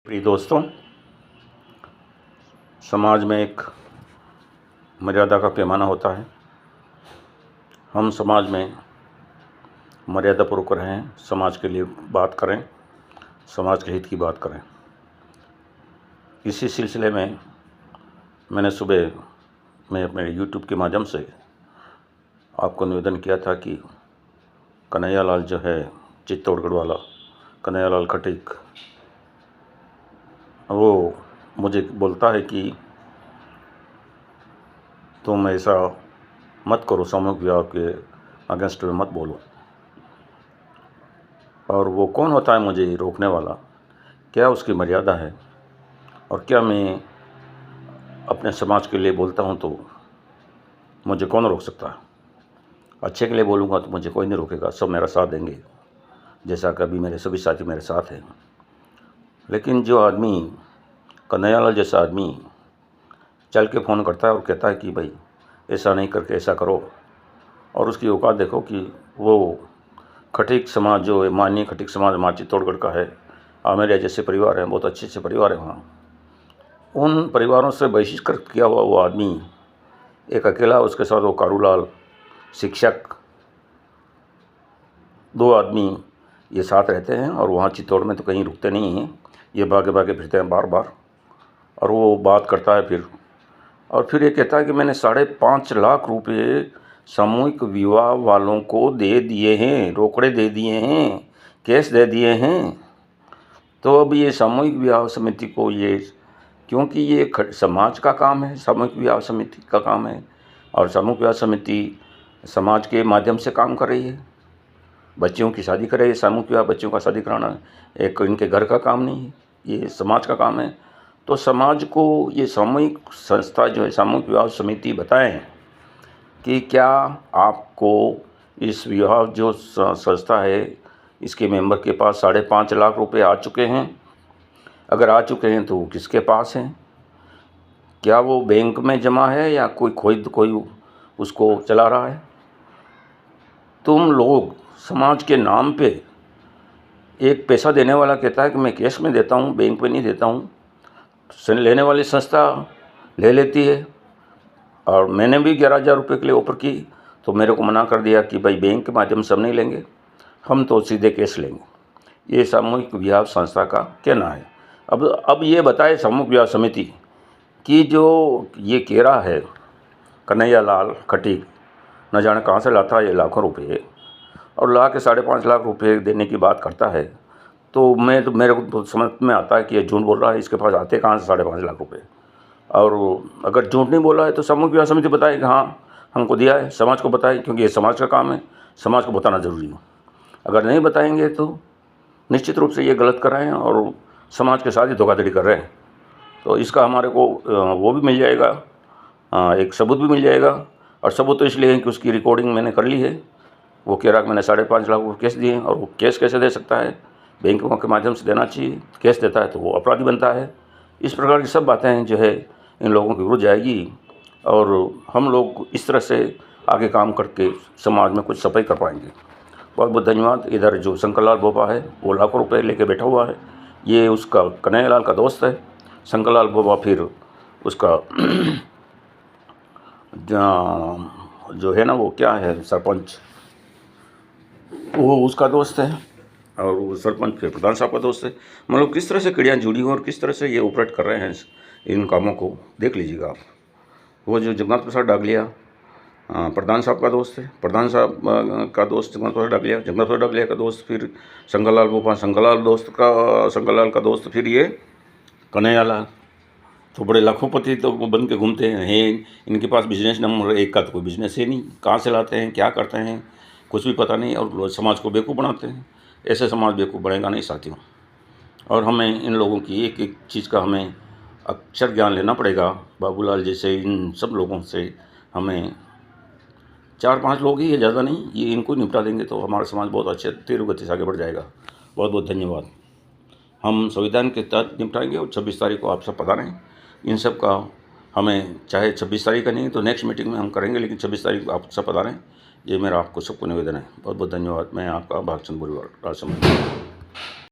प्रिय दोस्तों, समाज में एक मर्यादा का पैमाना होता है। हम समाज में मर्यादापूर्वक रहें, समाज के लिए बात करें, समाज के हित की बात करें। इसी सिलसिले में मैंने सुबह में अपने YouTube के माध्यम से आपको निवेदन किया था कि कन्हैयालाल जो है, चित्तौड़गढ़ वाला कन्हैयालाल खटीक, वो मुझे बोलता है कि तुम ऐसा मत करो, सामूहिक विवाह के अगेंस्ट में मत बोलो। और वो कौन होता है मुझे रोकने वाला? क्या उसकी मर्यादा है? और क्या मैं अपने समाज के लिए बोलता हूँ तो मुझे कौन रोक सकता है? अच्छे के लिए बोलूँगा तो मुझे कोई नहीं रोकेगा, सब मेरा साथ देंगे, जैसा कि अभी मेरे सभी साथी मेरे साथ हैं। लेकिन जो आदमी, कन्हैयालाल जैसा आदमी, चल के फ़ोन करता है और कहता है कि भाई ऐसा नहीं करके ऐसा करो, और उसकी औकात देखो कि वो खटीक समाज जो है, माननीय खटीक समाज हमारे चित्तौड़गढ़ का है, आमेर जैसे परिवार हैं, बहुत अच्छे अच्छे परिवार हैं वहाँ। उन परिवारों से बहिष्कृत किया हुआ वो आदमी एक अकेला, उसके साथ वो कारूलाल शिक्षक, दो आदमी ये साथ रहते हैं और वहाँ चित्तौड़ में तो कहीं रुकते नहीं हैं, ये भागे भागे फिरते हैं बार बार। और वो बात करता है फिर ये कहता है कि मैंने 5.5 लाख रुपये सामूहिक विवाह वालों को दे दिए हैं, रोकड़े दे दिए हैं, कैश दे दिए हैं। तो अब ये सामूहिक विवाह समिति को, ये क्योंकि ये समाज का काम है, सामूहिक विवाह समिति का काम है, और सामूहिक विवाह समिति समाज के माध्यम से काम कर रही है, बच्चियों की शादी कर रही है। सामूहिक विवाह बच्चों का शादी कराना एक इनके घर का काम नहीं है, ये समाज का काम है। तो समाज को ये सामूहिक संस्था जो है, सामूहिक विवाह समिति, बताएं कि क्या आपको इस विवाह जो संस्था है, इसके मेंबर के पास 5.5 लाख रुपए आ चुके हैं? अगर आ चुके हैं तो वो किसके पास हैं? क्या वो बैंक में जमा है या कोई उसको चला रहा है? तुम लोग समाज के नाम पे, एक पैसा देने वाला कहता है कि मैं कैश में देता हूँ, बैंक में नहीं देता हूँ, लेने वाली संस्था ले लेती है। और मैंने भी 11,000 रुपये के लिए ऑफर की तो मेरे को मना कर दिया कि भाई बैंक के माध्यम से हम नहीं लेंगे, हम तो सीधे कैश लेंगे। ये सामूहिक विवाह संस्था का कहना है। अब ये बताए सामूहिक विवाह समिति कि जो ये कह रहा है कन्हैयालाल खटीक, न जाने कहाँ से लाता है ये लाखों रुपये, और ला के 5.5 लाख रुपये देने की बात करता है। तो मेरे को समझ में आता है कि ये झूठ बोल रहा है, इसके पास आते कहाँ से 5.5 लाख रुपये। और अगर झूठ नहीं बोला है तो सामूहिक विवाह समिति बताए कि हाँ हमको दिया है, समाज को बताए, क्योंकि ये समाज का काम है, समाज को बताना ज़रूरी है। अगर नहीं बताएंगे तो निश्चित रूप से ये गलत कर रहे हैं और समाज के साथ ही धोखाधड़ी कर रहे हैं। तो इसका हमारे को वो भी मिल जाएगा, एक सबूत भी मिल जाएगा। और सबूत तो इसलिए है कि उसकी रिकॉर्डिंग मैंने कर ली है। वो कह रहा कि मैंने 5.5 लाख रुपये कैश दिए हैं, और वो कैश कैसे दे सकता है? बैंकों के माध्यम से देना चाहिए। कैश देता है तो वो अपराधी बनता है। इस प्रकार की सब बातें जो है इन लोगों के विरुद्ध जाएगी, और हम लोग इस तरह से आगे काम करके समाज में कुछ सफाई कर पाएंगे। बहुत बहुत धन्यवाद। इधर जो शंकरलाल बोपा है वो लाखों रुपए लेके बैठा हुआ है, ये उसका कन्हैयालाल का दोस्त है। शंकरलाल बोपा फिर उसका जो है ना, वो क्या है, सरपंच, वो उसका दोस्त है, और वो सरपंच के प्रधान साहब का दोस्त है। मतलब किस तरह से कड़ियाँ जुड़ी हुई और किस तरह से ये ऑपरेट कर रहे हैं इन कामों को, देख लीजिएगा आप। वो जो जगन्नाथ प्रसाद डागलिया प्रधान साहब का दोस्त है, प्रधान साहब का दोस्त जगन्नाथ प्रसाद डागलिया, जगन्नाथ प्रसाद डागलिया का दोस्त फिर शंकरलाल बोपा, शंकरलाल का दोस्त फिर ये कन्हैयालाल। तो बड़े लाखोंपति तो बन के घूमते हैं। इनके पास बिजनेस नंबर 1 का तो कोई बिजनेस है नहीं, कहाँ से लाते हैं, क्या करते हैं, कुछ भी पता नहीं, और समाज को बेवकूफ़ बनाते हैं। ऐसे समाज बेवकूफ़ बनेगा नहीं साथियों। और हमें इन लोगों की एक एक चीज़ का हमें अक्षर ज्ञान लेना पड़ेगा। बाबूलाल जैसे इन सब लोगों से हमें 4-5 लोग ही है, ज़्यादा नहीं, ये इनको निपटा देंगे तो हमारा समाज बहुत अच्छे तीव्र गति से आगे बढ़ जाएगा। बहुत बहुत धन्यवाद। हम संविधान के तहत निपटाएंगे, और 26 तारीख को आप सब पता रहें इन सब का। हमें चाहे 26 तारीख का नहीं तो नेक्स्ट मीटिंग में हम करेंगे, लेकिन 26 तारीख को आप सब पता रहें। ये मेरा आपको सबको निवेदन है। बहुत बहुत धन्यवाद। मैं आपका भागचंद बुरीवाल, राजसमंद।